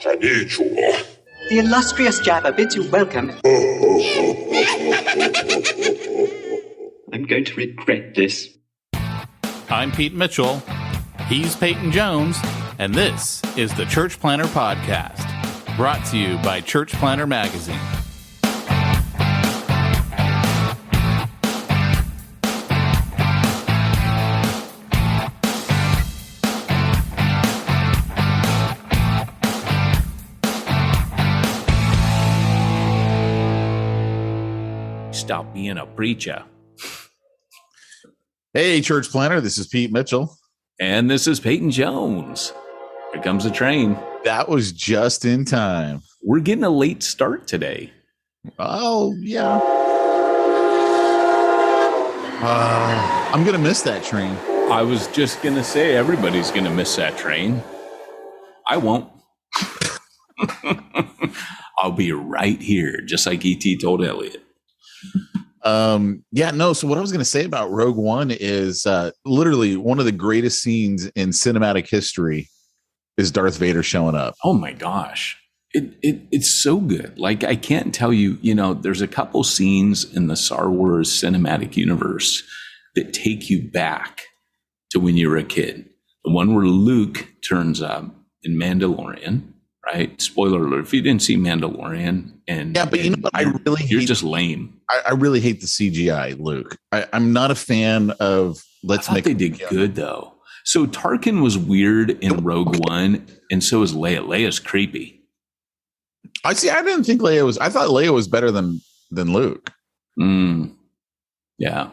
The illustrious Jabba bids you welcome. I'm going to regret this. I'm Pete Mitchell. He's Peyton Jones. And this is the Church Planter Podcast, brought to you by Church Planter Magazine. Stop being a preacher. Hey, Church Planter, this is Pete Mitchell. And this is Peyton Jones. Here comes the train. That was just in time. We're getting a late start today. Oh, yeah. I'm going to miss that train. I was just going to say everybody's going to miss that train. I won't. I'll be right here, just like E.T. told Elliot. So what I was going to say about Rogue One is literally one of the greatest scenes in cinematic history is Darth Vader showing up. Oh my gosh. It's so good. Like, I can't tell you, there's a couple scenes in the Star Wars cinematic universe that take you back to when you were a kid. The one where Luke turns up in Mandalorian, right? Spoiler alert, if you didn't see Mandalorian you're just lame. I really hate the CGI, Luke. I'm not a fan of I thought they did good though. So Tarkin was weird in Rogue One, and so is Leia. Leia's creepy. I didn't think Leia was. I thought Leia was better than Luke. Yeah.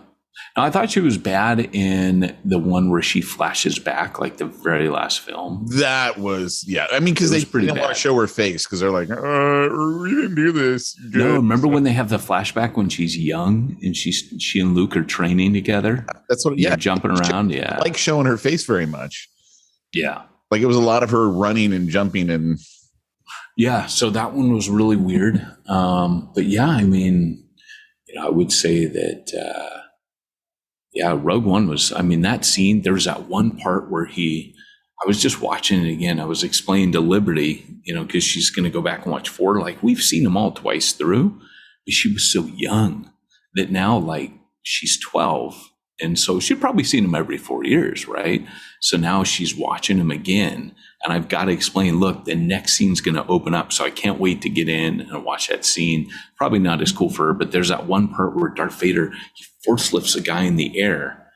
No, I thought she was bad in the one where she flashes back, like the very last film. That was, yeah. I mean, because they didn't want to show her face because they're like, we didn't do this. Good. No, remember when they have the flashback when she's young and she and Luke are training together? That's what. Yeah, jumping around. Yeah, I like showing her face very much. Yeah, like it was a lot of her running and jumping and. Yeah, so that one was really weird. But yeah, I mean, I would say that. Rogue One was, that scene, there was that one part where I was just watching it again. I was explaining to Liberty, because she's going to go back and watch 4. Like, we've seen them all twice through, but she was so young that now, like, she's 12. And so she'd probably seen them every 4 years, right? So now she's watching them again. And I've got to explain, look, the next scene's going to open up. So I can't wait to get in and watch that scene. Probably not as cool for her, but there's that one part where Darth Vader, he force lifts a guy in the air.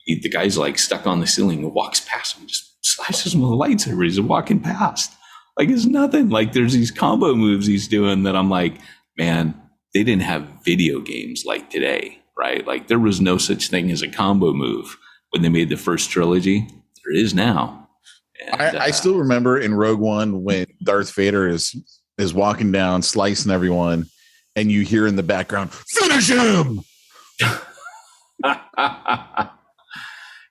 The guy's like stuck on the ceiling and walks past him, just slices him with a lightsaber. He's walking past. Like it's nothing. Like there's these combo moves he's doing that I'm like, man, they didn't have video games like today, right? Like there was no such thing as a combo move when they made the first trilogy. There is now. And, I still remember in Rogue One when Darth Vader is walking down, slicing everyone, and you hear in the background, "Finish him!"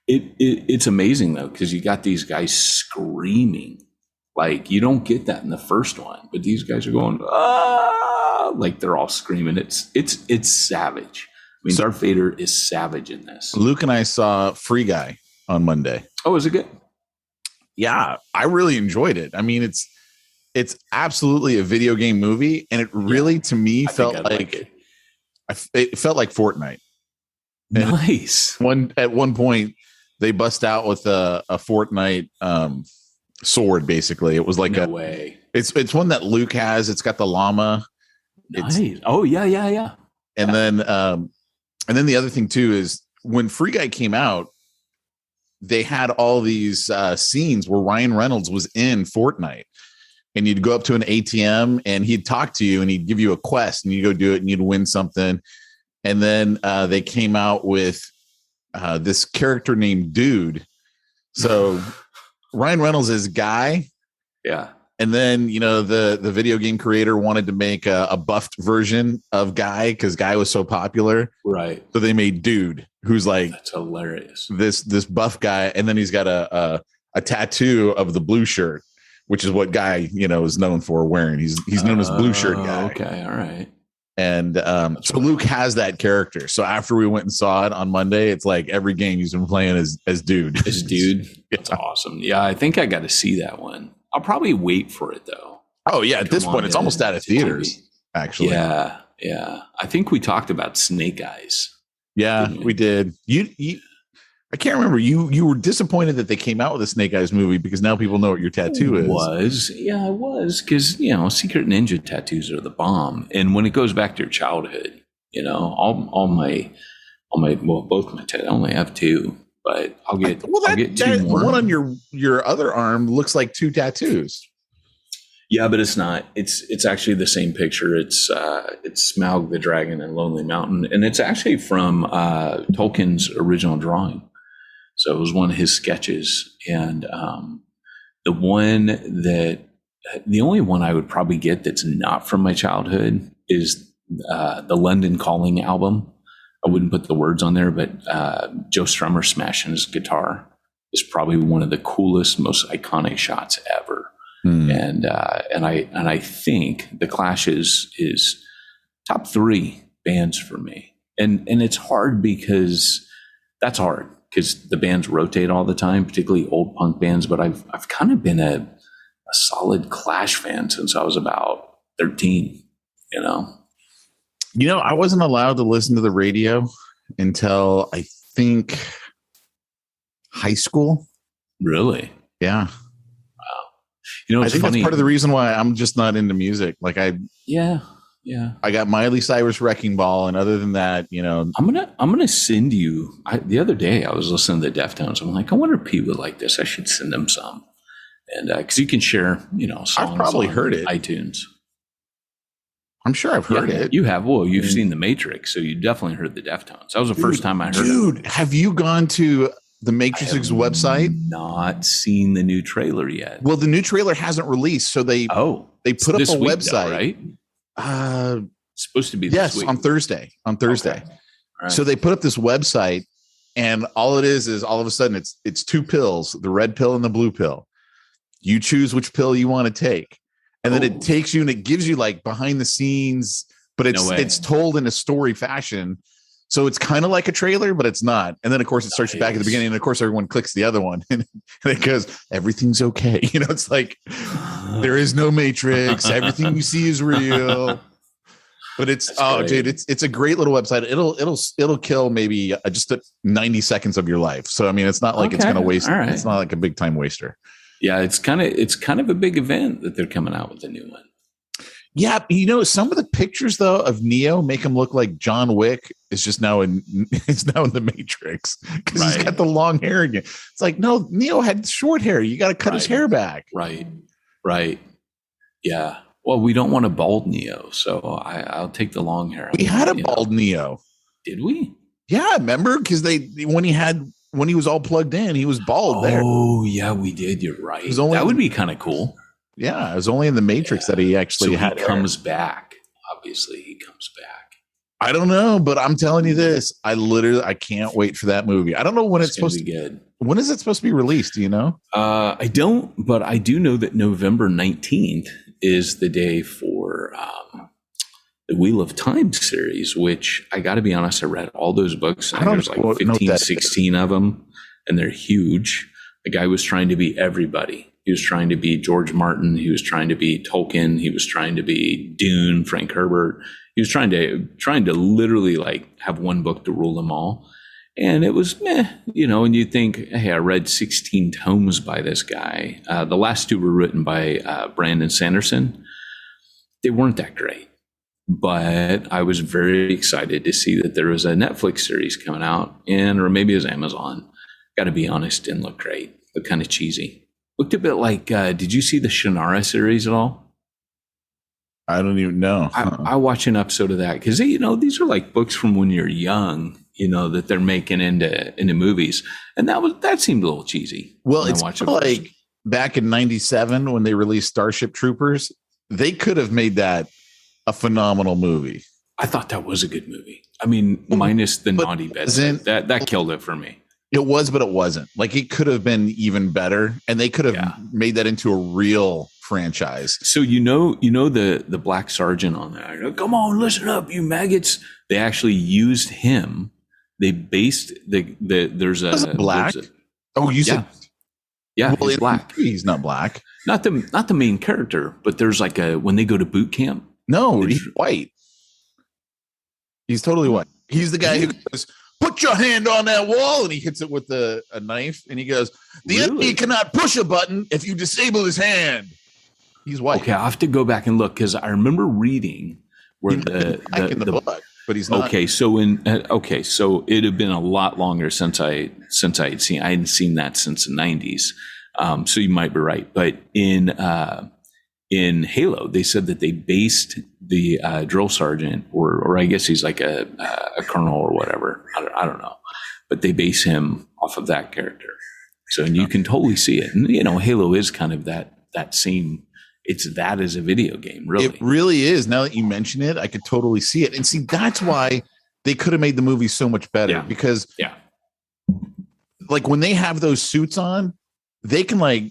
It's amazing though, because you got these guys screaming. Like you don't get that in the first one, but these guys are going, like they're all screaming. It's savage. I mean, Darth Vader is savage in this. Luke and I saw Free Guy on Monday. Oh, is it good? Yeah, I really enjoyed it. I mean, it's absolutely a video game movie, and it really, to me, felt like it felt like Fortnite. Nice. At one point, they bust out with a Fortnite sword. Basically, it was like no way. It's one that Luke has. It's got the llama. Nice. Oh yeah. And then the other thing too is when Free Guy came out, they had all these scenes where Ryan Reynolds was in Fortnite, and you'd go up to an ATM and he'd talk to you and he'd give you a quest and you go do it and you'd win something. And then they came out with this character named Dude. So Ryan Reynolds is Guy. Yeah. And then, the video game creator wanted to make a buffed version of Guy because Guy was so popular. Right. So they made Dude, who's like, that's hilarious. This buff guy. And then he's got a tattoo of the blue shirt, which is what Guy, is known for wearing. He's known as Blue Shirt Guy. Okay. All right. And so Luke has that character. So after we went and saw it on Monday, it's like every game he's been playing as Dude. As Dude. That's awesome. Yeah, I think I got to see that one. I'll probably wait for it though. Oh yeah, at this point, it's almost out of theaters. TV. Actually, Yeah. I think we talked about Snake Eyes. yeah, we did. You, I can't remember. You were disappointed that they came out with a Snake Eyes movie because now people know what your tattoo is. I was, because Secret Ninja tattoos are the bomb, and when it goes back to your childhood, all my both my tattoos. I only have two, but I'll get two more. One on your other arm looks like two tattoos. Yeah, but it's not. It's actually the same picture. It's Smaug the Dragon and Lonely Mountain, and it's actually from Tolkien's original drawing. So it was one of his sketches, and the only one I would probably get that's not from my childhood is the London Calling album. I wouldn't put the words on there, but Joe Strummer smashing his guitar is probably one of the coolest, most iconic shots ever. And I think the Clash is top 3 bands for me, and it's hard because the bands rotate all the time, particularly old punk bands. But I've kind of been a solid Clash fan since I was about 13. I wasn't allowed to listen to the radio until I think high school. Really? Yeah. Wow. I think funny. that's part of the reason why I'm just not into music. Like I got Miley Cyrus Wrecking Ball, and other than that, I'm gonna send you. The other day I was listening to the Deftones. I'm like, I wonder if Pete would like this. I should send him some, and because you can share, songs. I've probably heard it. iTunes. I'm sure I've heard it. You have. Well, you've seen The Matrix, so you definitely heard the Deftones. That was the first time I heard it. Dude, have you gone to the Matrix's website? Not seen the new trailer yet. Well, the new trailer hasn't released, so they put up a website, though, right? It's supposed to be this week. on Thursday. Okay. Right. So they put up this website, and all it is all of a sudden it's 2 pills, the red pill and the blue pill. You choose which pill you want to take. And then it takes you and it gives you like behind the scenes, but it's told in a story fashion. So it's kind of like a trailer, but it's not. And then of course it starts you back at the beginning, and of course everyone clicks the other one and it goes, everything's okay. It's like there is no Matrix. Everything you see is real. But dude, it's a great little website. It'll kill maybe just 90 seconds of your life. So I mean, it's not like it's going to waste. Right. It's not like a big time waster. Yeah, it's kind of a big event that they're coming out with a new one. Yeah, some of the pictures though of Neo make him look like John Wick is just now in the Matrix because he's got the long hair again. It's like, no, Neo had short hair. You got to cut his hair back. Right. Yeah. Well, we don't want a bald Neo, so I'll take the long hair. We had a bald Neo. Did we? Yeah, remember? Because when he was all plugged in, he was bald there. Oh, yeah, we did. You're right. That would be kind of cool. Yeah, it was only in the Matrix that he actually had. He comes back. Obviously, he comes back. I don't know, but I'm telling you this. I can't wait for that movie. I don't know when it's supposed to be good. When is it supposed to be released? Do you know? I don't, but I do know that November 19th is the day for the Wheel of Time series, which I got to be honest, I read all those books. And there's like 15, 16 of them, and they're huge. The guy was trying to be everybody. He was trying to be George Martin. He was trying to be Tolkien. He was trying to be Dune, Frank Herbert. He was trying to literally like have one book to rule them all. And it was and you think, hey, I read 16 tomes by this guy. The last 2 were written by Brandon Sanderson. They weren't that great, but I was very excited to see that there was a Netflix series coming out, or maybe it was Amazon. Got to be honest, didn't look great. Looked kind of cheesy. Looked a bit like, did you see the Shannara series at all? I don't even know. I watched an episode of that because, these are like books from when you're young, that they're making into movies. And that seemed a little cheesy. Well, it's like back in 97 when they released Starship Troopers, they could have made that a phenomenal movie. I thought that was a good movie. I mean, minus the naughty bits. That killed it for me. It was, but it wasn't. Like, it could have been even better, and they could have made that into a real franchise. So the black sergeant on there. Come on, listen up, you maggots. They actually used him. They based there's a black. You said yeah, well, he's black. He's not black. Not the main character, but there's like when they go to boot camp. No, he's white. He's totally white. He's the guy who goes, "Put your hand on that wall," and he hits it with a knife, and he goes, "The enemy cannot push a button if you disable his hand." He's white. Okay, I have to go back and look because I remember reading where the book, but he's not. Okay, so so it had been a lot longer since I hadn't seen that since the 90s. So you might be right, but in Halo, they said that they based the drill sergeant, or I guess he's like a colonel or whatever. I don't know, but they base him off of that character. So and you can totally see it, and Halo is kind of that same. It's that as a video game, really. It really is. Now that you mention it, I could totally see it, and see that's why they could have made the movie so much better because like when they have those suits on, they can like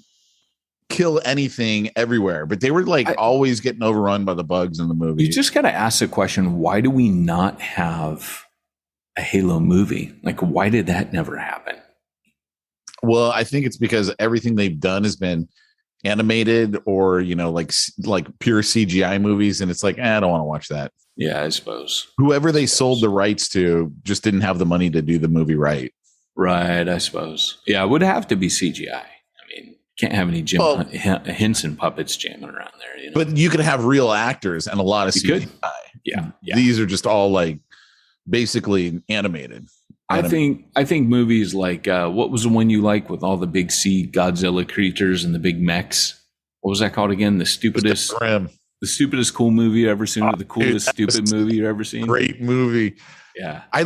kill anything everywhere, but they were like always getting overrun by the bugs in the movie. You just got to ask the question, why do we not have a Halo movie? Like, why did that never happen? Well, I think it's because everything they've done has been animated or, like pure CGI movies. And it's like, I don't want to watch that. Yeah, I suppose. Whoever they sold the rights to just didn't have the money to do the movie right. Right, I suppose. Yeah, it would have to be CGI. Can't have any Jim Henson puppets jamming around there. But you could have real actors and a lot of CGI. Yeah. These are just all like basically animated. I think movies like what was the one you like with all the big sea Godzilla creatures and the big mechs? What was that called again? The stupidest cool movie you ever seen, or the coolest stupid movie you ever seen? Great movie. Yeah. I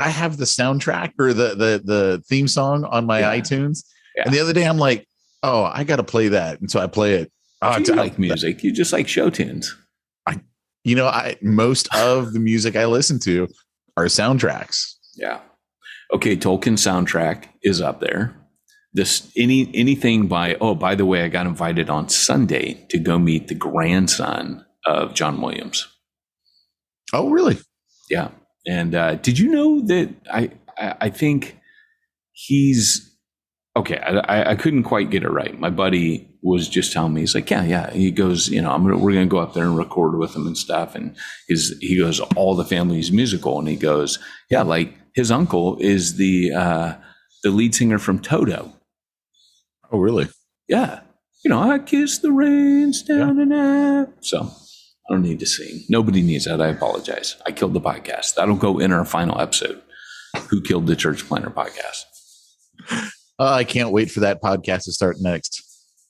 have the soundtrack or the theme song on my iTunes. Yeah. And the other day I'm like, oh, I got to play that. And so I play it. You like music. You just like show tunes. Most of the music I listen to are soundtracks. Yeah. Okay. Tolkien soundtrack is up there. Anything by the way, I got invited on Sunday to go meet the grandson of John Williams. Oh, really? Yeah. And did you know that I think he's, okay, I couldn't quite get it right. My buddy was just telling me, he's like, yeah. He goes, we're gonna go up there and record with him and stuff. And he goes, all the family's musical, and he goes, yeah, like his uncle is the lead singer from Toto. Oh, really? Yeah. I kiss the rains down and out. So I don't need to sing. Nobody needs that. I apologize. I killed the podcast. That'll go in our final episode. Who Killed the Church Planner podcast. I can't wait for that podcast to start next.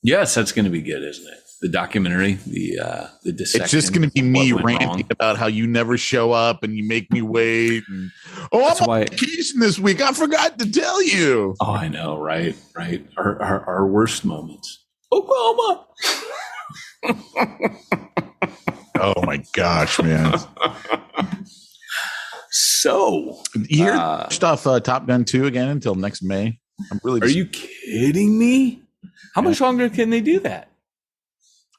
Yes, that's going to be good, isn't it? The documentary, the dissection. It's just going to be me ranting about how you never show up and you make me wait. And, I'm on vacation this week. I forgot to tell you. Oh, I know, right? Our worst moments. Oklahoma. Oh my gosh, man. So you hear stuff Top Gun 2 again until next May. Are you kidding me? How much longer can they do that?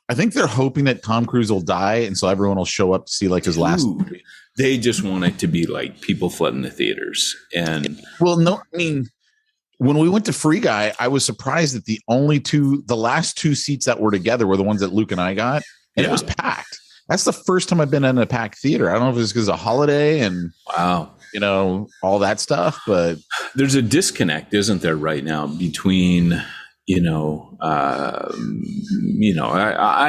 I think they're hoping that Tom Cruise will die, and so everyone will show up to see like his last movie. They just want it to be like people flooding the theaters. And well, no, I mean, when we went to Free Guy, I was surprised that the last two seats that were together were the ones that Luke and I got, and it was packed. That's the first time I've been in a packed theater. I don't know if it's because of holiday and all that stuff, but there's a disconnect, isn't there, right now between I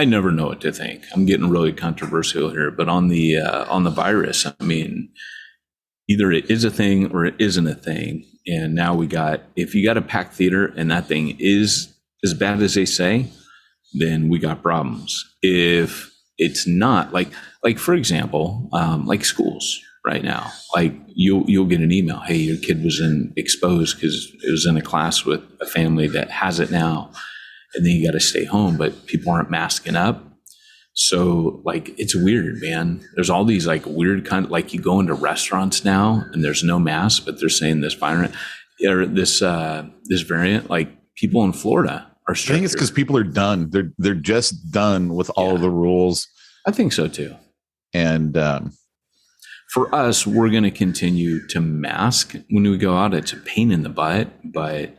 never know what to think. I'm getting really controversial here, but on the virus, I mean, either it is a thing or it isn't a thing. And now if you got a packed theater and that thing is as bad as they say, then we got problems. If it's not, like for example, like schools right now, like you'll get an email, hey, your kid was exposed because it was in a class with a family that has it now, and then you got to stay home, but people aren't masking up. So like, it's weird, man. There's all these like weird like you go into restaurants now and there's no mask, but they're saying this variant, like people in Florida are stricter. I think it's because people are done. They're just done with all of the rules. I think so too. And for us, we're going to continue to mask when we go out. It's a pain in the butt, but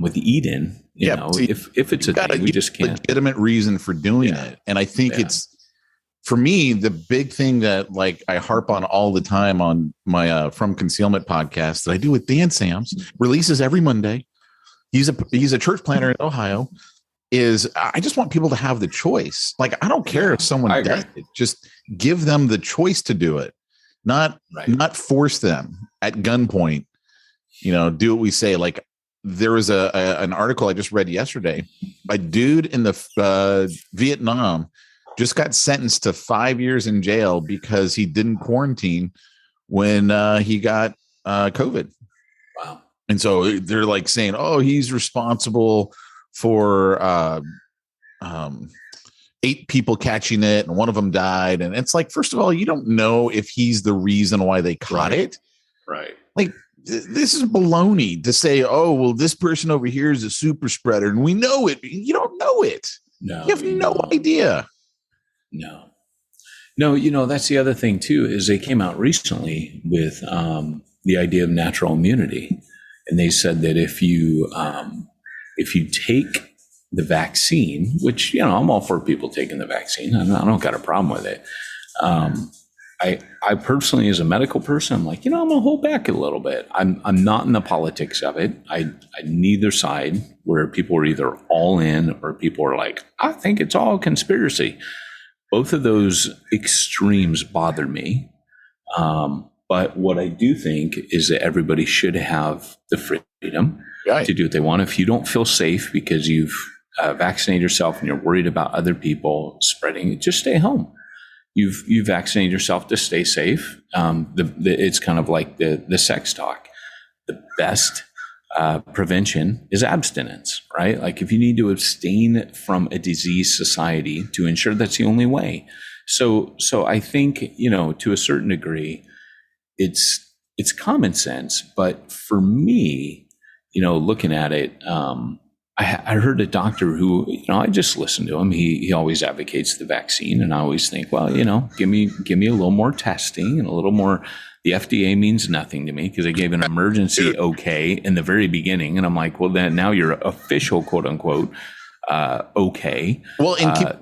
with Eden, You know, see, if it's a thing, we just can't. Legitimate reason for doing it. And I think it's, for me, the big thing that like I harp on all the time on my From Concealment podcast that I do with Dan Sams, releases every Monday. He's a church planner in Ohio. Is I just want people to have the choice. Like, I don't care if someone does it, just give them the choice to do it, not force them at gunpoint. You know, do what we say. Like, there was an article I just read yesterday. A dude in the Vietnam just got sentenced to 5 years in jail because he didn't quarantine when he got COVID. Wow. And so they're like saying, oh, he's responsible for 8 people catching it and one of them died. And it's like, first of all, you don't know if he's the reason why they caught it. Right. Like, this is baloney to say, oh, well, this person over here is a super spreader and we know it. You don't know it. No, you have no idea. No, you know, that's the other thing too, is they came out recently with the idea of natural immunity. And they said that if you take the vaccine, which, you know, I'm all for people taking the vaccine. I don't got a problem with it. I personally, as a medical person, I'm like, you know, I'm gonna hold back a little bit. I'm not in the politics of it. I neither side, where people are either all in or people are like, I think it's all conspiracy. Both of those extremes bother me. But what I do think is that everybody should have the freedom to do what they want. If you don't feel safe because you've vaccinated yourself and you're worried about other people spreading it, just stay home. You've vaccinated yourself to stay safe. It's kind of like the sex talk. The best prevention is abstinence, right? Like, if you need to abstain from a diseased society to ensure, that's the only way. So I think, you know, to a certain degree, it's common sense. But for me, you know, looking at it, I heard a doctor who, you know, I just listened to him. He always advocates the vaccine, and I always think, well, you know, give me a little more testing and a little more. The FDA means nothing to me because they gave an emergency okay in the very beginning, and I'm like, well, then now your official quote unquote okay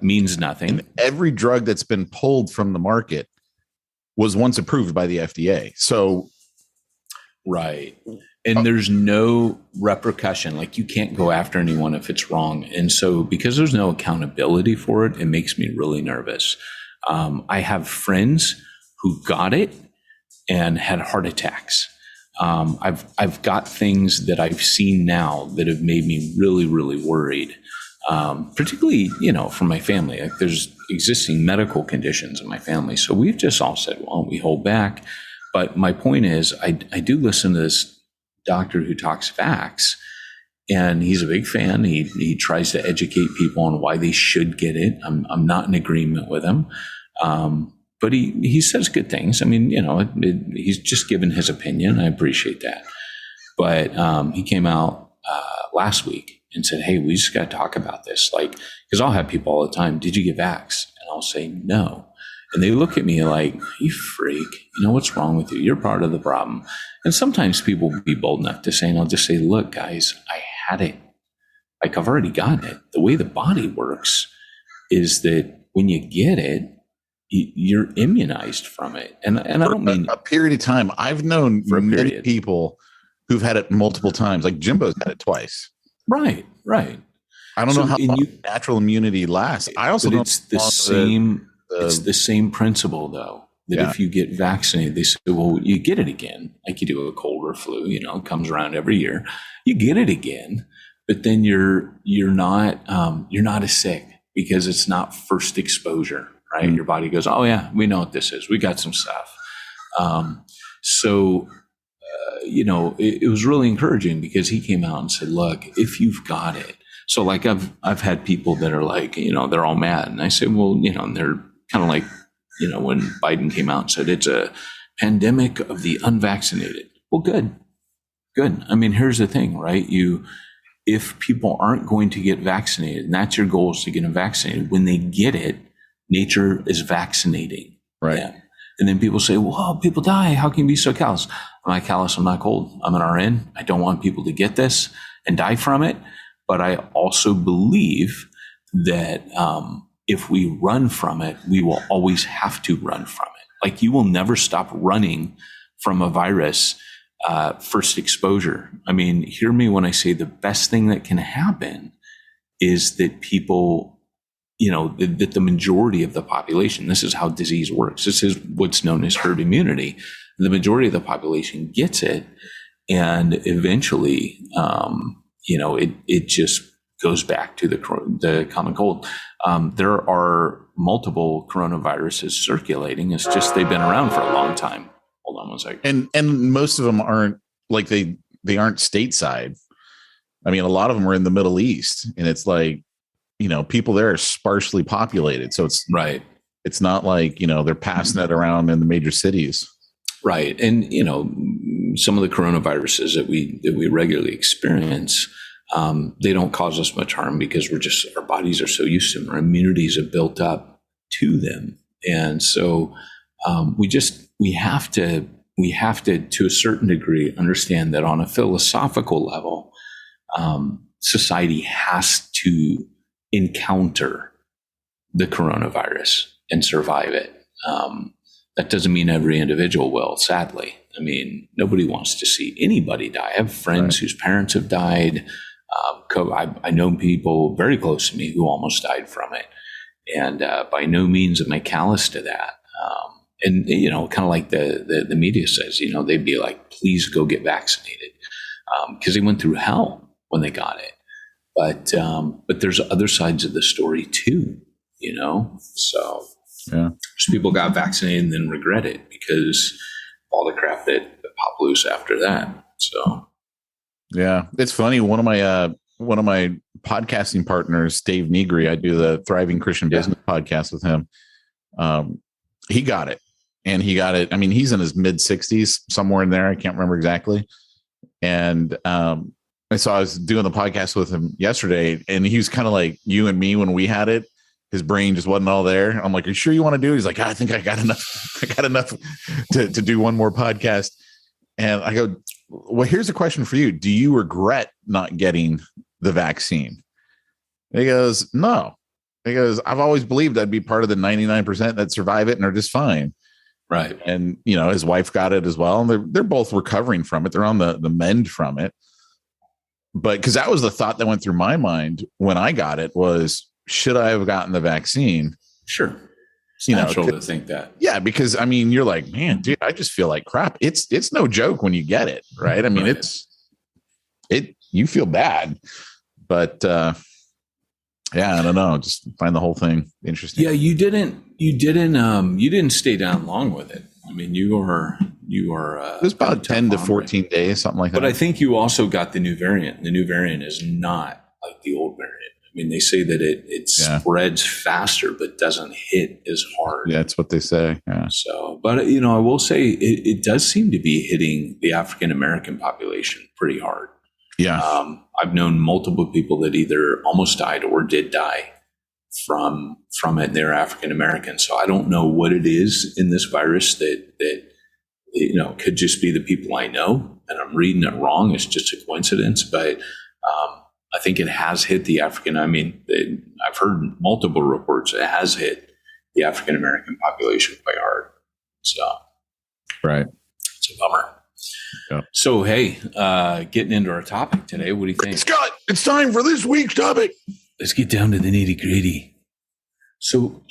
means nothing. Every drug that's been pulled from the market was once approved by the FDA. So, right. And there's no repercussion. Like, you can't go after anyone if it's wrong. And so, because there's no accountability for it, it makes me really nervous. I have friends who got it and had heart attacks. I've got things that I've seen now that have made me really, really worried. Particularly, you know, for my family. Like, there's existing medical conditions in my family. So we've just all said, well, we hold back. But my point is, I do listen to this doctor who talks facts, and he's a big fan. He tries to educate people on why they should get it. I'm not in agreement with him. But he says good things. I mean, you know, he's just given his opinion. I appreciate that. But he came out last week and said, hey, we just got to talk about this. Like, because I'll have people all the time, did you get vaxxed? And I'll say, no. And they look at me like, you freak, you know, what's wrong with you? You're part of the problem. And sometimes people will be bold enough to say, and I'll just say, look, guys, I had it. Like, I've already gotten it. The way the body works is that when you get it, you're immunized from it. And I don't mean a period of time. I've known many people who've had it multiple times. Like, Jimbo's had it twice. Right. I don't know how long natural immunity lasts. I also don't. It's the same. It's the same principle, though, that if you get vaccinated, they say, well, you get it again. Like you do a cold or flu, you know, it comes around every year. You get it again, but then you're not as sick because it's not first exposure, right? Mm-hmm. Your body goes, oh yeah, we know what this is. We got some stuff. You know, it was really encouraging because he came out and said, look, if you've got it. So like I've had people that are like, you know, they're all mad. And I say, well, you know, and they're kind of like, you know, when Biden came out and said it's a pandemic of the unvaccinated. Well, good. I mean, here's the thing, right? If people aren't going to get vaccinated, and that's your goal is to get them vaccinated, when they get it, nature is vaccinating. Right. Yeah. And then people say, well, people die. How can you be so callous? I'm not callous. I'm not cold. I'm an RN. I don't want people to get this and die from it. But I also believe that if we run from it, we will always have to run from it. Like, you will never stop running from a virus first exposure. I mean, hear me when I say the best thing that can happen is that people, that the majority of the population, this is how disease works. This is what's known as herd immunity. The majority of the population gets it, and eventually, it just goes back to the common cold. There are multiple coronaviruses circulating. It's just they've been around for a long time. Hold on one second. And most of them aren't like they aren't stateside. I mean, a lot of them are in the Middle East, and it's like, people there are sparsely populated. So it's right. It's not like, they're passing it around in the major cities. Right. And, some of the coronaviruses that we regularly experience, they don't cause us much harm because our bodies are so used to them. Our immunities have built up to them. And so we have to, to a certain degree, understand that on a philosophical level, society has to encounter the coronavirus and survive it. That doesn't mean every individual will, sadly. I mean, nobody wants to see anybody die. I have friends whose parents have died. I know people very close to me who almost died from it. And by no means am I callous to that. And kind of like the media says, they'd be like, please go get vaccinated. Because they went through hell when they got it. But there's other sides of the story too, So people got vaccinated and then regret it because all the crap that popped loose after that. So yeah, it's funny. One of my podcasting partners, Dave Negri, I do the Thriving Christian Business podcast with him. He got it, and he got it. I mean, he's in his mid 60s, somewhere in there. I can't remember exactly. And so I was doing the podcast with him yesterday, and he was kind of like you and me when we had it. His brain just wasn't all there. I'm like, are you sure you want to do it? He's like, I think I got enough. I got enough to do one more podcast. And I go, well, here's a question for you. Do you regret not getting the vaccine? And he goes, no. He goes, I've always believed I'd be part of the 99% that survive it and are just fine. Right. And, his wife got it as well. And they're both recovering from it. They're on the mend from it. But because that was the thought that went through my mind when I got it was, should I have gotten the vaccine? Sure. It's natural to think that. Yeah, because I mean, you're like, man, dude, I just feel like crap. It's no joke when you get it, right? I mean, you feel bad, but I don't know. Just find the whole thing interesting. Yeah, you didn't stay down long with it. I mean, you are. It was about 10 to 14 days, something like that. But I think you also got the new variant. The new variant is not like the old variant. I mean, they say that it spreads faster, but doesn't hit as hard. Yeah, that's what they say. Yeah. So, but I will say it does seem to be hitting the African American population pretty hard. Yeah. I've known multiple people that either almost died or did die from it. They're African American. So I don't know what it is in this virus that could just be the people I know, and I'm reading it wrong. It's just a coincidence, but I think it has hit the African. I mean, I've heard multiple reports. It has hit the African American population quite hard. So, right, it's a bummer. Yeah. So, hey, getting into our topic today, what do you think, Scott? It's time for this week's topic. Let's get down to the nitty gritty. So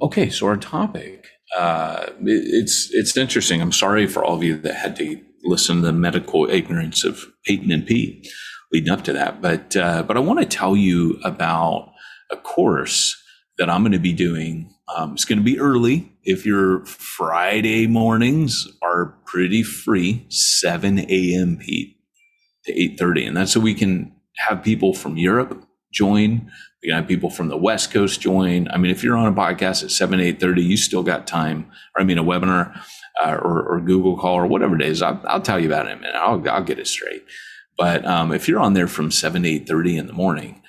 okay. So our topic, it's interesting. I'm sorry for all of you that had to listen to the medical ignorance of Peyton and Pete leading up to that. But I want to tell you about a course that I'm going to be doing. It's going to be early. If your Friday mornings are pretty free, 7 a.m. Pete to 8:30. And that's so we can have people from Europe join. We can have people from the West Coast join. I mean, if you're on a podcast at 7, 8:30, you still got time, or a webinar or Google call or whatever it is. I'll tell you about it in a minute. I'll get it straight. But if you're on there from 7 to 8:30 in the morning,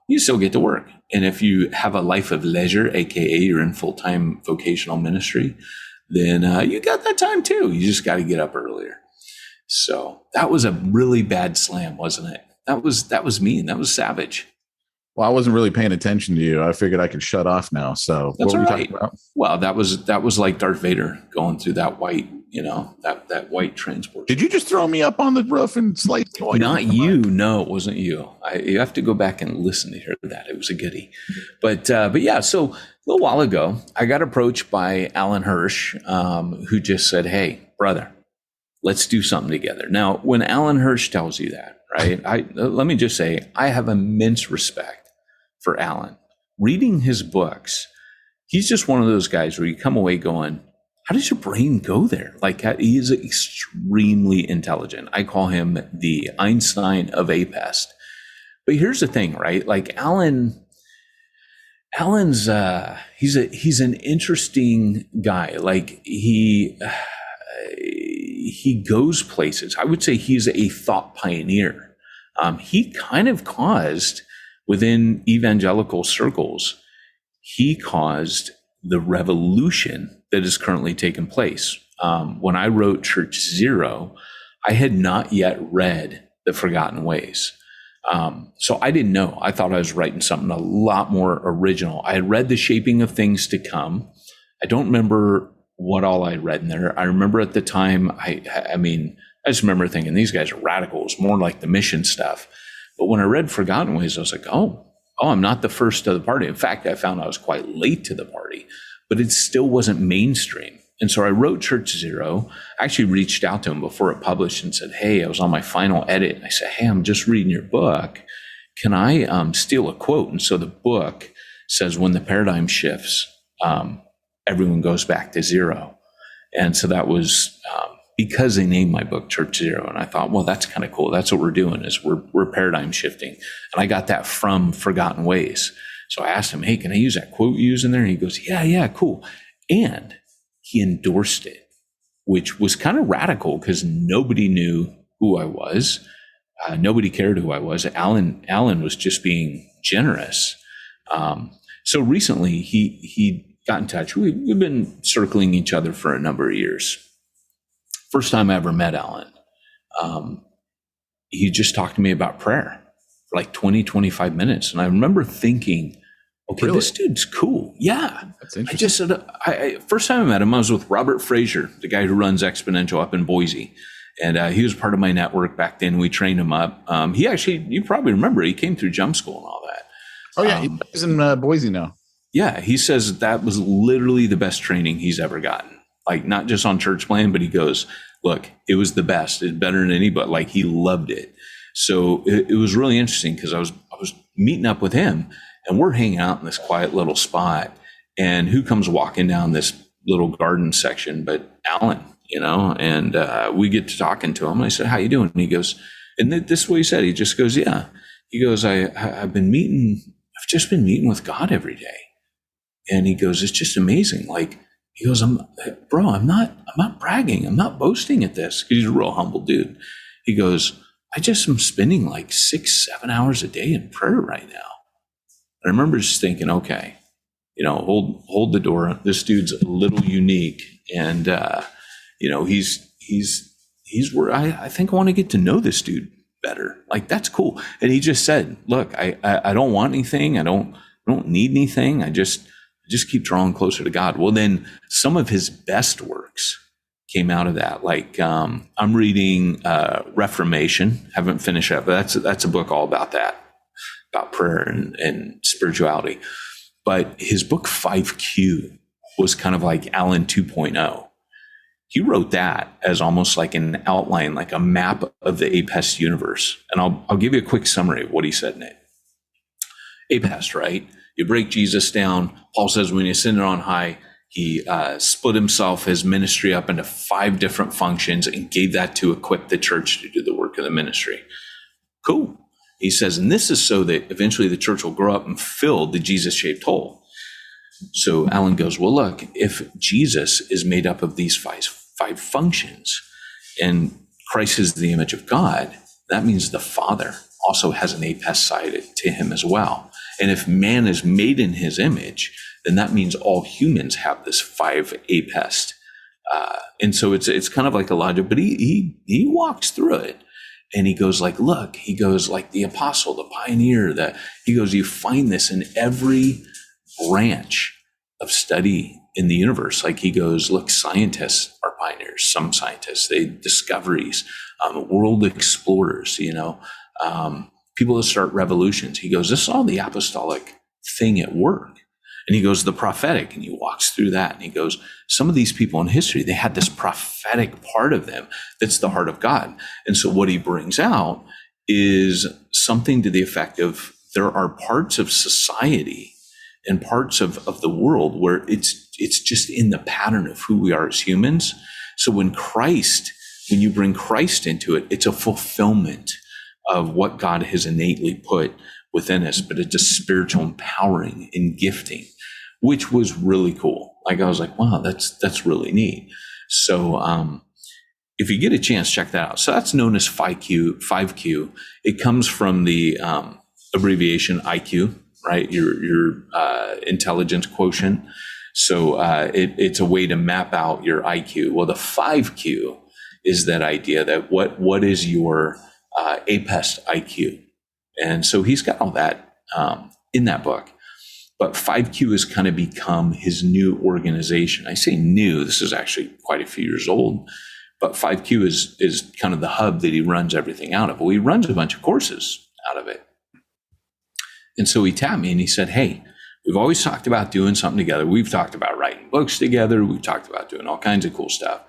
you still get to work. And if you have a life of leisure, AKA you're in full-time vocational ministry, then you got that time too. You just got to get up earlier. So that was a really bad slam, wasn't it? that was mean. That was savage. Well, I wasn't really paying attention to you. I figured I could shut off now. So That's what were we all right. talking about? Well, that was like Darth Vader going through that white, that white transport. Did you just throw me up on the roof and slice? Not you. No, it wasn't you. You have to go back and listen to hear that. It was a goodie. But yeah, so a little while ago, I got approached by Alan Hirsch, who just said, "Hey, brother, let's do something together." Now, when Alan Hirsch tells you that, right, let me just say, I have immense respect for Alan. Reading his books, he's just one of those guys where you come away going, how does your brain go there? Like, he is extremely intelligent. I call him the Einstein of APEST. But here's the thing, right? Like Alan's he's an interesting guy. Like he goes places. I would say he's a thought pioneer. He kind of caused, within evangelical circles, he caused the revolution that is currently taking place. When I wrote Church Zero, I had not yet read The Forgotten Ways. So I didn't know. I thought I was writing something a lot more original. I had read The Shaping of Things to Come. I don't remember what all I read in there. I remember at the time, I just remember thinking, these guys are radicals, more like the mission stuff. But when I read Forgotten Ways, I was like, oh, I'm not the first to the party. In fact, I found I was quite late to the party, but it still wasn't mainstream. And so I wrote Church Zero. I actually reached out to him before it published and said, hey, I was on my final edit. And I said, hey, I'm just reading your book. Can I steal a quote? And so the book says, when the paradigm shifts, everyone goes back to zero. And so that was because they named my book Church Zero. And I thought, well, that's kind of cool. That's what we're doing, is we're paradigm shifting. And I got that from Forgotten Ways. So I asked him, hey, can I use that quote you use in there? And he goes, yeah, cool. And he endorsed it, which was kind of radical because nobody knew who I was. Nobody cared who I was. Alan was just being generous. So recently he got in touch. We've been circling each other for a number of years. First time I ever met Alan, he just talked to me about prayer for like 20, 25 minutes. And I remember thinking, okay, really? This dude's cool. Yeah. That's interesting. I just said, first time I met him, I was with Robert Frazier, the guy who runs Exponential up in Boise. And he was part of my network back then. We trained him up. He actually, you probably remember, he came through jump school and all that. Oh, yeah. He's in Boise now. Yeah. He says that was literally the best training he's ever gotten. Like, not just on church plan, but he goes, look, it was the best. It's better than anybody. Like, he loved it. So it was really interesting because I was meeting up with him and we're hanging out in this quiet little spot. And who comes walking down this little garden section but Alan, and we get to talking to him. I said, how you doing? And he goes, and this is what he said. He just goes, yeah. He goes, I've just been meeting with God every day. And he goes, it's just amazing. Like, he goes, I'm not bragging. I'm not boasting at this. He's a real humble dude. He goes, I just am spending like 6-7 hours a day in prayer right now. I remember just thinking, okay, hold the door. This dude's a little unique. And, he's where I think I want to get to know this dude better. Like, that's cool. And he just said, look, I don't want anything. I don't need anything. I just keep drawing closer to God. Well, then some of his best works came out of that. Like, I'm reading Reformation. Haven't finished that, but that's a book all about that, about prayer and spirituality. But his book 5Q was kind of like Alan 2.0. He wrote that as almost like an outline, like a map of the APEST universe. And I'll give you a quick summary of what he said in it. APEST, right? You break Jesus down. Paul says when he ascended on high, he split himself, his ministry up into 5 different functions and gave that to equip the church to do the work of the ministry. Cool. He says, and this is so that eventually the church will grow up and fill the Jesus-shaped hole. So Alan goes, well, look, if Jesus is made up of these 5 functions and Christ is the image of God, that means the Father also has an APEST side to him as well. And if man is made in his image, then that means all humans have this 5 APEST. And so it's kind of like a logic, but he walks through it. And he goes like, look, he goes like the apostle, the pioneer, he goes, you find this in every branch of study in the universe. Like he goes, look, scientists are pioneers, some scientists, they discoveries, world explorers, people that start revolutions. He goes, this is all the apostolic thing at work. And he goes, the prophetic, and he walks through that. And he goes, some of these people in history, they had this prophetic part of them that's the heart of God. And so what he brings out is something to the effect of there are parts of society and parts of the world where it's just in the pattern of who we are as humans. So when you bring Christ into it, it's a fulfillment of what God has innately put within us, but it's a spiritual empowering and gifting, which was really cool. Like I was like, wow, that's really neat. So if you get a chance, check that out. So that's known as 5Q. It comes from the abbreviation IQ, right? Your intelligence quotient. So it's a way to map out your IQ. Well, the 5Q is that idea that what is your APEST IQ? And so he's got all that in that book. But 5Q has kind of become his new organization. I say new, this is actually quite a few years old, but 5Q is kind of the hub that he runs everything out of. Well, he runs a bunch of courses out of it. And so he tapped me and he said, hey, we've always talked about doing something together. We've talked about writing books together. We've talked about doing all kinds of cool stuff.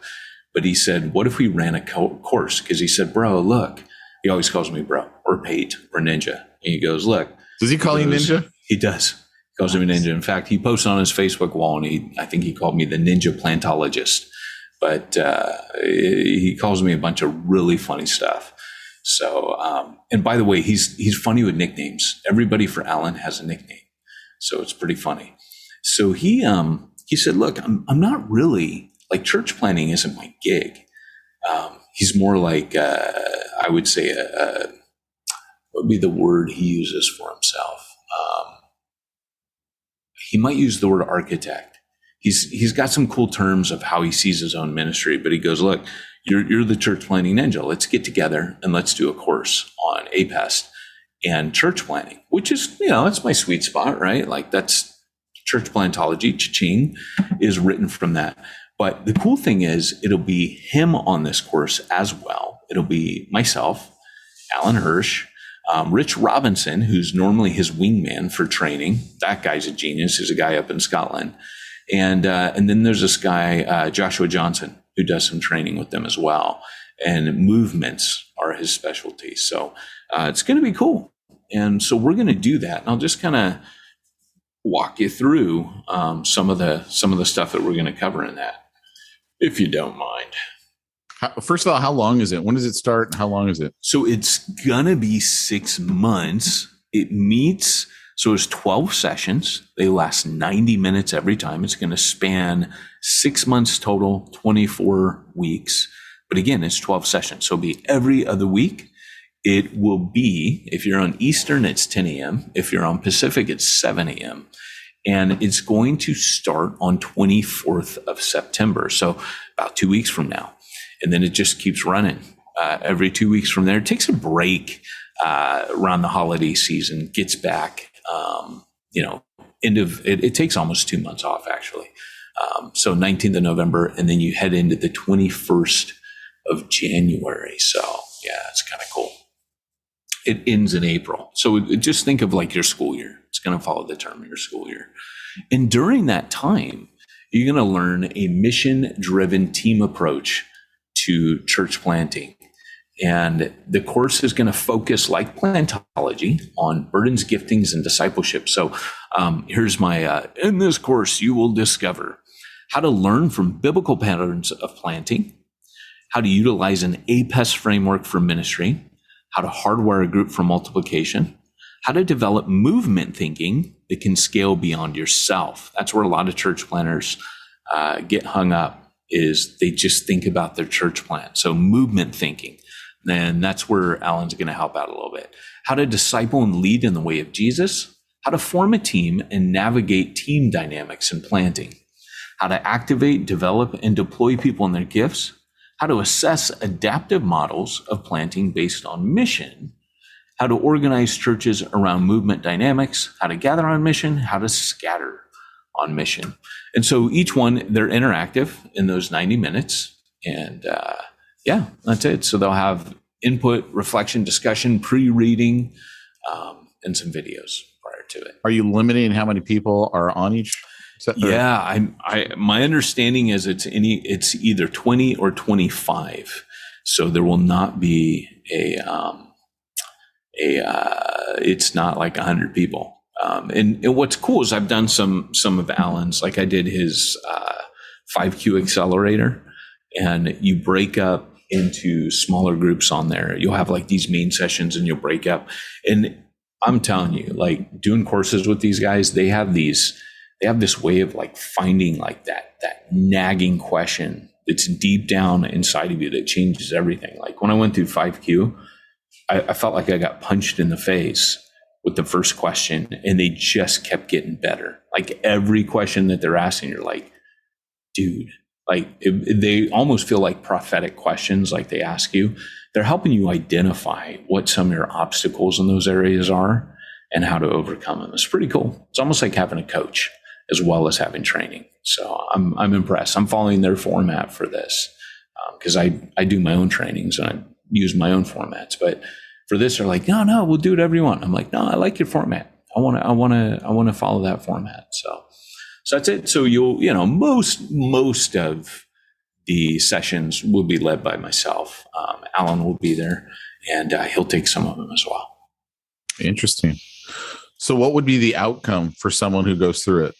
But he said, what if we ran a course? Because he said, bro, look, he always calls me bro or Peyton or Ninja. And he goes, look. Does he call you Ninja? He does. He calls me Ninja. In fact, he posted on his Facebook wall and I think he called me the Ninja Plantologist. But he calls me a bunch of really funny stuff. So, and by the way, he's funny with nicknames. Everybody for Alan has a nickname. So it's pretty funny. So he said, look, I'm not really, like, church planning isn't my gig. He's more like, I would say, what would be the word he uses for himself? He might use the word architect. He's got some cool terms of how he sees his own ministry, but he goes, look, you're the church planning ninja. Let's get together and let's do a course on APEST and church planning, which is, that's my sweet spot, right? Like, that's church plantology, cha-ching, is written from that. But the cool thing is it'll be him on this course as well. It'll be myself, Alan Hirsch, Rich Robinson, who's normally his wingman for training. That guy's a genius. He's a guy up in Scotland. And then there's this guy, Joshua Johnson, who does some training with them as well. And movements are his specialty. So it's going to be cool. And so we're going to do that. And I'll just kind of walk you through some of the stuff that we're going to cover in that, if you don't mind. First of all, how long is it? When does it start? And how long is it? So it's going to be 6 months. It meets, so it's 12 sessions. They last 90 minutes every time. It's going to span 6 months total, 24 weeks. But again, it's 12 sessions. So it'll be every other week. It will be, if you're on Eastern, it's 10 a.m. If you're on Pacific, it's 7 a.m. And it's going to start on 24th of September. So about 2 weeks from now. And then it just keeps running every 2 weeks from there. It takes a break around the holiday season, gets back, it takes almost 2 months off, actually. So 19th of November, and then you head into the 21st of January. So yeah, it's kind of cool. It ends in April. So just think of like your school year. It's going to follow the term of your school year. And during that time, you're going to learn a mission-driven team approach to church planting. And the course is going to focus, like plantology, on burdens, giftings, and discipleship. So here's my, in this course, you will discover how to learn from biblical patterns of planting, how to utilize an APEST framework for ministry, how to hardwire a group for multiplication, how to develop movement thinking that can scale beyond yourself. That's where a lot of church planners get hung up, is they just think about their church plant. So movement thinking. And that's where Alan's going to help out a little bit. How to disciple and lead in the way of Jesus, how to form a team and navigate team dynamics in planting, how to activate, develop, and deploy people in their gifts, how to assess adaptive models of planting based on mission, how to organize churches around movement dynamics, how to gather on mission, how to scatter on mission. And so each one, they're interactive in those 90 minutes. And yeah, that's it. So they'll have input, reflection, discussion, pre-reading, and some videos prior to it. Are you limiting how many people are on each? Yeah, my understanding is it's either 20 or 25. So there will not be it's not like 100 people. And what's cool is I've done some of Alan's, like I did his 5Q accelerator, and you break up into smaller groups on there. You'll have like these main sessions and you'll break up. And I'm telling you, like doing courses with these guys, they have this way of like finding like that nagging question that's deep down inside of you that changes everything. Like when I went through 5Q, I felt like I got punched in the face with the first question, and they just kept getting better. Like every question that they're asking, you're like, dude, like they almost feel like prophetic questions. Like they ask you, they're helping you identify what some of your obstacles in those areas are and how to overcome them. It's pretty cool. It's almost like having a coach as well as having training. So I'm impressed. I'm following their format for this because I do my own trainings and I use my own formats. But for this, they're like, no, we'll do whatever you want. I'm like, no, I like your format. I want to follow that format. So that's it. So most of the sessions will be led by myself. Alan will be there, and he'll take some of them as well. Interesting. So what would be the outcome for someone who goes through it?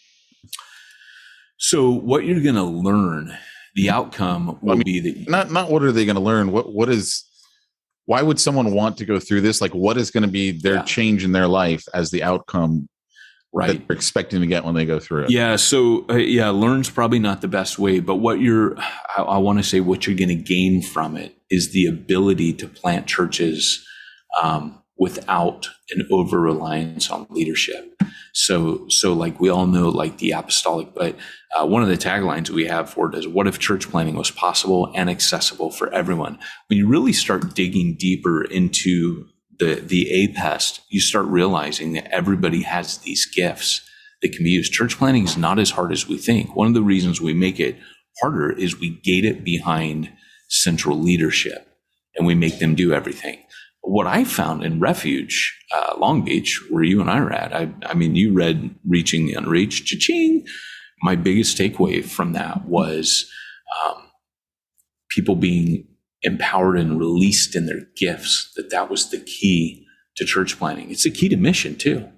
So what you're going to learn, the outcome will be that not what are they going to learn? Why would someone want to go through this? Like, what is going to be their change in their life as the outcome that they're expecting to get when they go through it? Yeah. So learn's probably not the best way, but I want to say what you're going to gain from it is the ability to plant churches without an over reliance on leadership. So like we all know, like the apostolic, but one of the taglines we have for it is, what if church planting was possible and accessible for everyone? When you really start digging deeper into the APEST, you start realizing that everybody has these gifts that can be used. Church planting is not as hard as we think. One of the reasons we make it harder is we gate it behind central leadership and we make them do everything. What I found in Refuge, Long Beach, where you and I were at, I mean, you read Reaching the Unreached, cha-ching. My biggest takeaway from that was people being empowered and released in their gifts, that was the key to church planting. It's the key to mission too.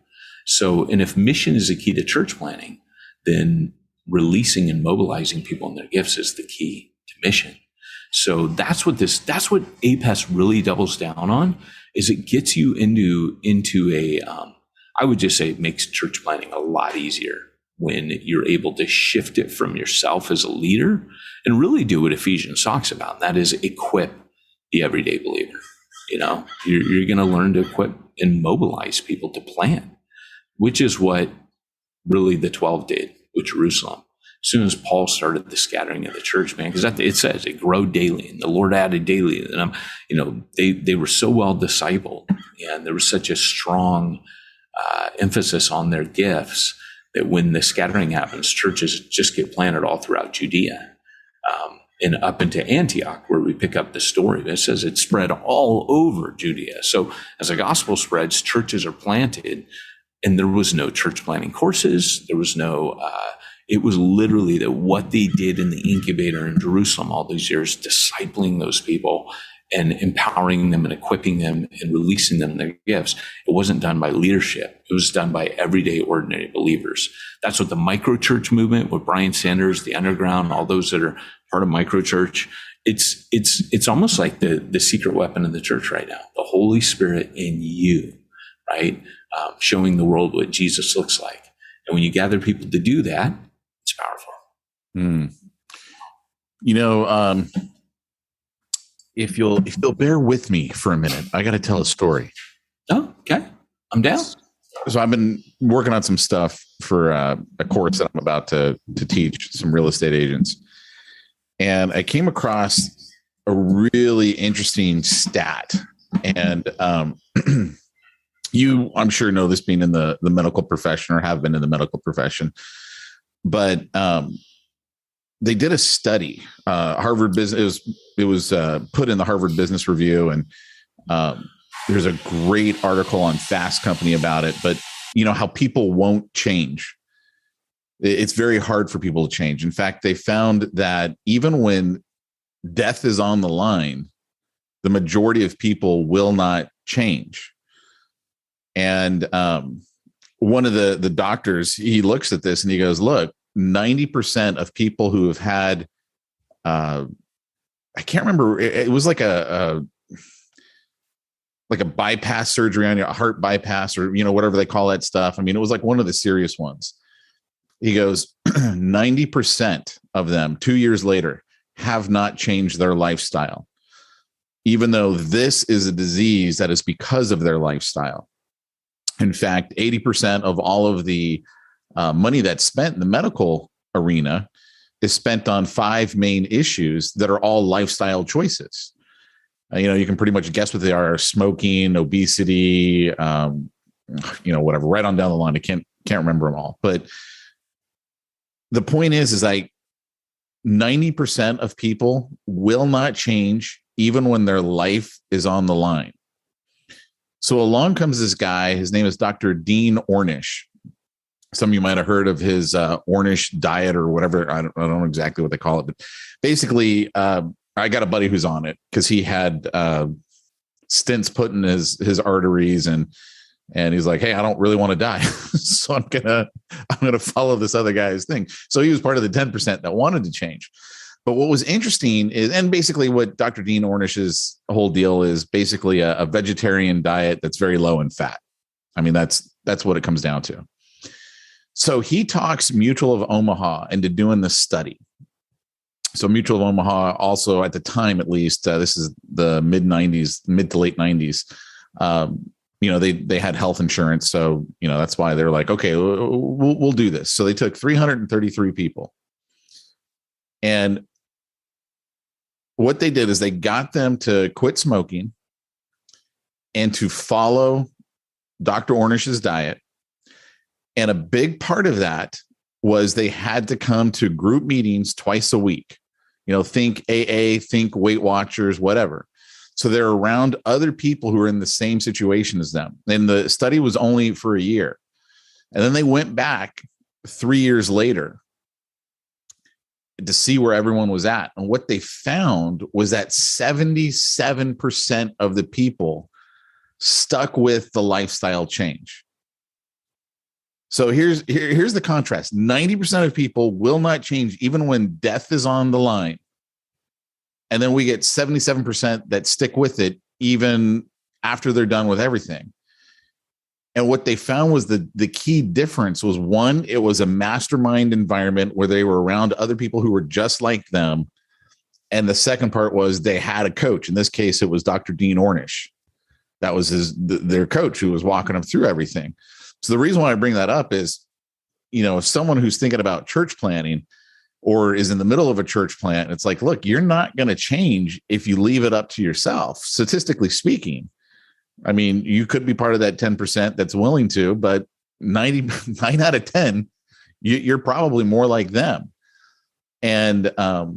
So, and if mission is the key to church planting, then releasing and mobilizing people in their gifts is the key to mission. So that's what APEST really doubles down on, is it gets you into a, I would just say it makes church planting a lot easier when you're able to shift it from yourself as a leader and really do what Ephesians talks about. And that is equip the everyday believer. You're going to learn to equip and mobilize people to plant, which is what really the 12 did with Jerusalem. As soon as Paul started the scattering of the church, man, because it says it grow daily, and the Lord added daily. And they were so well discipled, and there was such a strong emphasis on their gifts that when the scattering happens, churches just get planted all throughout Judea and up into Antioch, where we pick up the story. It says it spread all over Judea. So as the gospel spreads, churches are planted, and there was no church planting courses. There was no. It was literally that what they did in the incubator in Jerusalem all these years, discipling those people and empowering them and equipping them and releasing them their gifts. It wasn't done by leadership. It was done by everyday, ordinary believers. That's what the microchurch movement with Brian Sanders, the underground, all those that are part of microchurch. It's almost like the secret weapon of the church right now, the Holy Spirit in you, right? Showing the world what Jesus looks like. And when you gather people to do that, it's powerful. If you'll bear with me for a minute, I got to tell a story. Oh, okay. I'm down. So I've been working on some stuff for a course that I'm about to teach some real estate agents. And I came across a really interesting stat. And you, I'm sure, know this being in the medical profession or have been in the medical profession. But they did a study. Harvard Business, it was put in the Harvard Business Review, and there's a great article on Fast Company about it. But you know how people won't change. It's very hard for people to change. In fact, they found that even when death is on the line, the majority of people will not change. And one of the doctors, he looks at this and he goes, look, 90% of people who have had, I can't remember, it was like a bypass surgery on your heart bypass, or, you know, whatever they call that stuff. I mean, it was like one of the serious ones. He goes, 90% of them 2 years later have not changed their lifestyle, even though this is a disease that is because of their lifestyle. In fact, 80% of all of the money that's spent in the medical arena is spent on 5 main issues that are all lifestyle choices. You know, you can pretty much guess what they are: smoking, obesity, you know, whatever, right on down the line. I can't remember them all. But the point is like 90% of people will not change even when their life is on the line. So along comes this guy. His name is Dr. Dean Ornish. Some of you might have heard of his Ornish diet or whatever. I don't know exactly what they call it, but basically, I got a buddy who's on it because he had stents put in his arteries, and he's like, hey, I don't really want to die, so I'm gonna follow this other guy's thing. So he was part of the 10% that wanted to change. But what was interesting is, and basically what Dr. Dean Ornish's whole deal is, basically a vegetarian diet that's very low in fat. I mean, that's what it comes down to. So he talks Mutual of Omaha into doing this study. So Mutual of Omaha also, at the time, at least, this is the mid to late 90s. You know, they had health insurance. So, you know, that's why they're like, okay, we'll do this. So they took 333 people. And what they did is they got them to quit smoking and to follow Dr. Ornish's diet. And a big part of that was they had to come to group meetings twice a week. You know, think AA, think Weight Watchers, whatever. So they're around other people who are in the same situation as them. And the study was only for a year. And then they went back 3 years later to see where everyone was at. And what they found was that 77% of the people stuck with the lifestyle change. So here's the contrast. 90% of people will not change even when death is on the line. And then we get 77% that stick with it even after they're done with everything. And what they found was the key difference was, one, it was a mastermind environment where they were around other people who were just like them. And the second part was they had a coach. In this case, it was Dr. Dean Ornish. That was their coach who was walking them through everything. So the reason why I bring that up is, you know, if someone who's thinking about church planting or is in the middle of a church plant, it's like, look, you're not going to change if you leave it up to yourself, statistically speaking. I mean, you could be part of that 10% that's willing to, but 9 out of 10, you're probably more like them. And I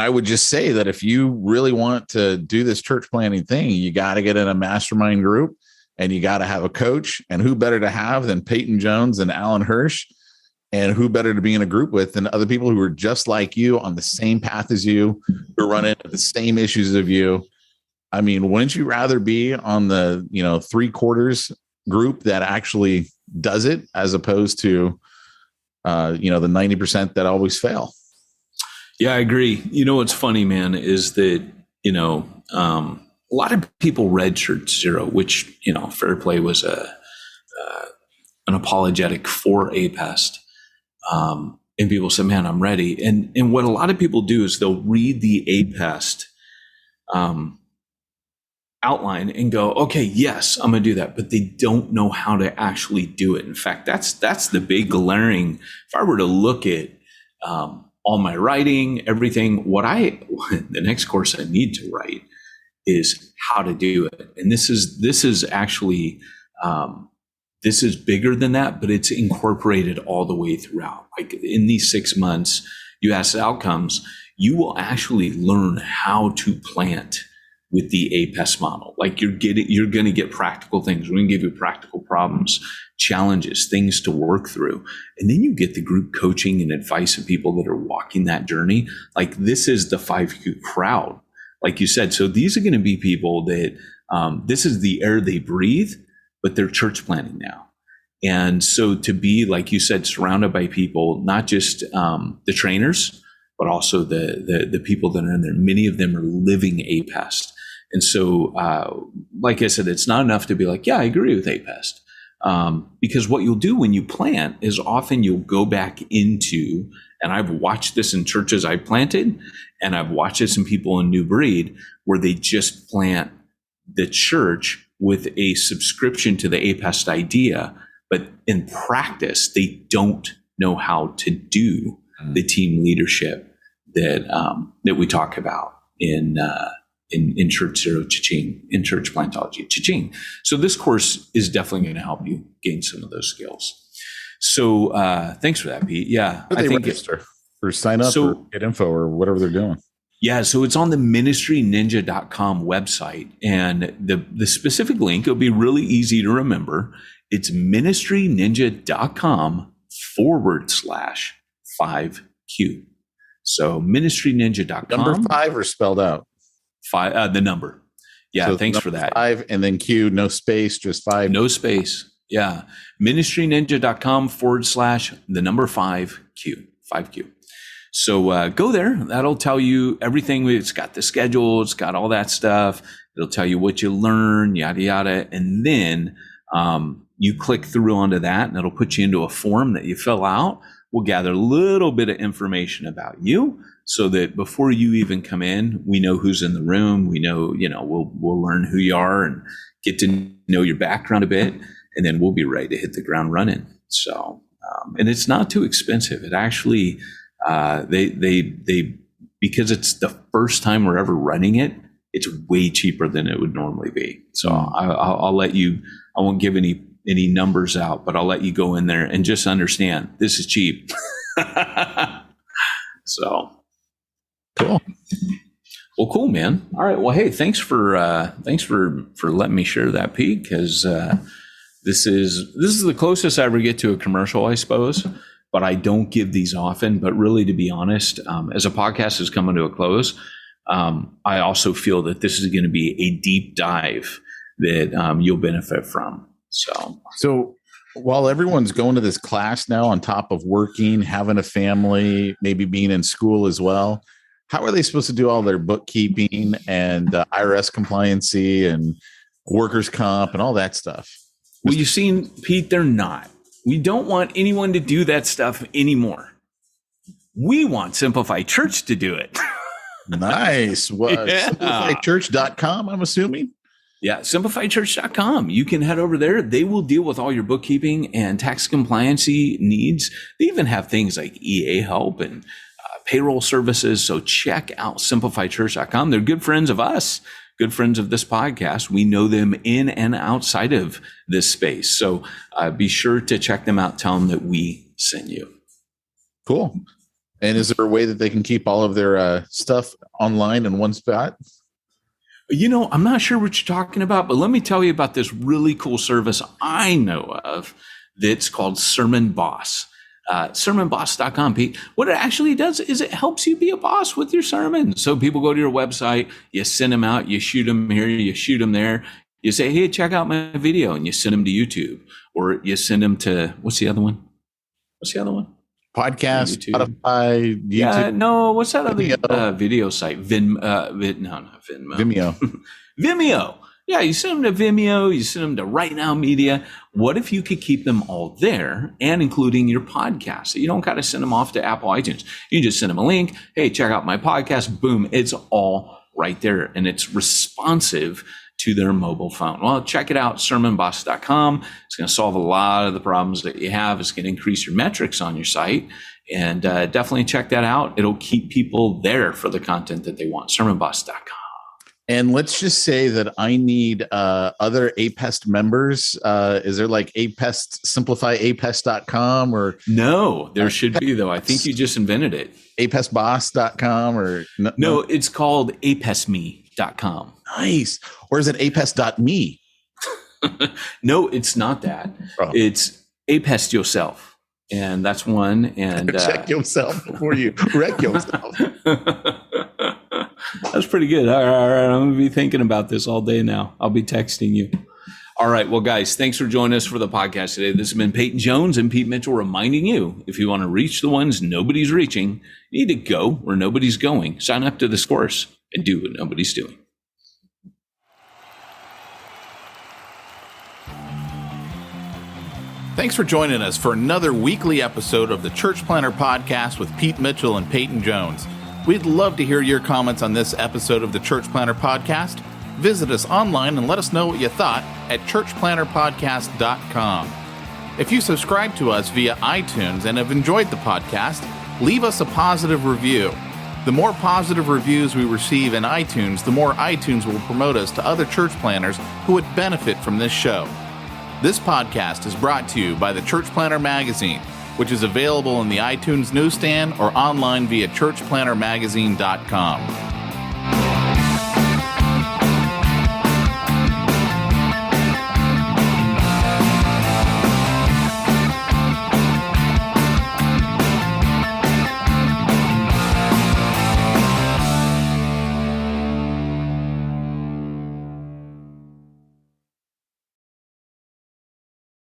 would just say that if you really want to do this church planting thing, you got to get in a mastermind group. And you got to have a coach, and who better to have than Peyton Jones and Alan Hirsch, and who better to be in a group with than other people who are just like you, on the same path as you, who run into the same issues of you. I mean, wouldn't you rather be on the, 3/4 group that actually does it, as opposed to, the 90% that always fail? Yeah, I agree. You know, what's funny, man, is that, a lot of people read Church Zero, which, Fair Play was an apologetic for APEST. And people said, man, I'm ready. And what a lot of people do is they'll read the APEST outline and go, okay, yes, I'm going to do that. But they don't know how to actually do it. In fact, that's the big glaring, if I were to look at all my writing, everything. The next course I need to write is how to do it. And this is actually, this is bigger than that, but it's incorporated all the way throughout. Like in these 6 months, you ask outcomes, you will actually learn how to plant with the APES model. Like you're going to get practical things. We're going to give you practical problems, challenges, things to work through. And then you get the group coaching and advice of people that are walking that journey. Like this is the 5Q crowd, like you said. So these are going to be people that this is the air they breathe, but they're church planting now. And so to be, like you said, surrounded by people, not just the trainers, but also the people that are in there. Many of them are living APEST. And so, like I said, it's not enough to be like, yeah, I agree with APEST. Because what you'll do when you plant is often you'll go back into, and I've watched this in churches I've planted, and I've watched this in people in New Breed, where they just plant the church with a subscription to the APEST idea, but in practice, they don't know how to do the team leadership that we talk about in Church Zero Cha-Ching, in church plantology Cha-Ching. So this course is definitely going to help you gain some of those skills. So thanks for that, Pete. Yeah, I think register or sign up or get info or whatever they're doing. Yeah, so it's on the ministryninja.com website, and the specific link, it'll be really easy to remember. It's ministryninja.com/5Q. So ministryninja.com. Number 5 or spelled out? 5, the number. Yeah, so thanks for that. 5 and then Q, no space, just 5. No space. Yeah. ministryninja.com/5Q. 5Q. So go there. That'll tell you everything. It's got the schedule. It's got all that stuff. It'll tell you what you learn, yada, yada. And then you click through onto that, and it'll put you into a form that you fill out. We'll gather a little bit of information about you so that before you even come in, we know who's in the room. We know, we'll learn who you are and get to know your background a bit, and then we'll be ready to hit the ground running. So, and it's not too expensive. It actually, they because it's the first time we're ever running it, it's way cheaper than it would normally be. So I'll let you, I won't give any numbers out, but I'll let you go in there and just understand this is cheap. So cool. Well, cool, man. All right. Well, hey, thanks for letting me share that, Pete, because this is the closest I ever get to a commercial, I suppose. But I don't give these often. But really, to be honest, as a podcast is coming to a close, I also feel that this is going to be a deep dive that you'll benefit from. So while everyone's going to this class now, on top of working, having a family, maybe being in school as well, how are they supposed to do all their bookkeeping and IRS compliancy and workers' comp and all that stuff? Well, you've seen, Pete, they're not. We don't want anyone to do that stuff anymore. We want Simplify Church to do it. Nice. SimplifyChurch.com, I'm assuming. Yeah, simplifychurch.com. You can head over there. They will deal with all your bookkeeping and tax compliancy needs. They even have things like EA help and payroll services. So check out simplifychurch.com. They're good friends of us, good friends of this podcast. We know them in and outside of this space. So be sure to check them out. Tell them that we sent you. Cool. And is there a way that they can keep all of their stuff online in one spot? I'm not sure what you're talking about, but let me tell you about this really cool service I know of that's called Sermon Boss. Sermonboss.com, Pete. What it actually does is it helps you be a boss with your sermons. So people go to your website, you send them out, you shoot them here, you shoot them there. You say, hey, check out my video, and you send them to YouTube. Or you send them to, what's the other one? Podcast, Spotify, YouTube. Yeah, no, what's that other video site? Not Vimeo. Vimeo. Yeah, you send them to Vimeo, you send them to Right Now Media. What if you could keep them all there and including your podcast? So you don't got to send them off to Apple iTunes. You just send them a link. Hey, check out my podcast. Boom. It's all right there, and it's responsive to their mobile phone. Well, check it out, sermonboss.com. It's going to solve a lot of the problems that you have. It's going to increase your metrics on your site, and definitely check that out. It'll keep people there for the content that they want, sermonboss.com. And let's just say that I need other APEST members. Is there like APEST, simplify APEST.com or? No, there should be though. I think you just invented it. APESTboss.com or? No, it's called apestme.com. Nice. Or is it apest.me? No, it's not that. Oh. It's apest yourself. And that's one. And check yourself before you wreck yourself. That's pretty good. All right. I'm going to be thinking about this all day now. I'll be texting you. All right. Well, guys, thanks for joining us for the podcast today. This has been Peyton Jones and Pete Mitchell reminding you, if you want to reach the ones nobody's reaching, you need to go where nobody's going. Sign up to this course and do what nobody's doing. Thanks for joining us for another weekly episode of the Church Planter Podcast with Pete Mitchell and Peyton Jones. We'd love to hear your comments on this episode of the Church Planter Podcast. Visit us online and let us know what you thought at churchplanterpodcast.com. If you subscribe to us via iTunes and have enjoyed the podcast, leave us a positive review. The more positive reviews we receive in iTunes, the more iTunes will promote us to other church planners who would benefit from this show. This podcast is brought to you by the Church Planter Magazine, which is available in the iTunes newsstand or online via churchplantermagazine.com.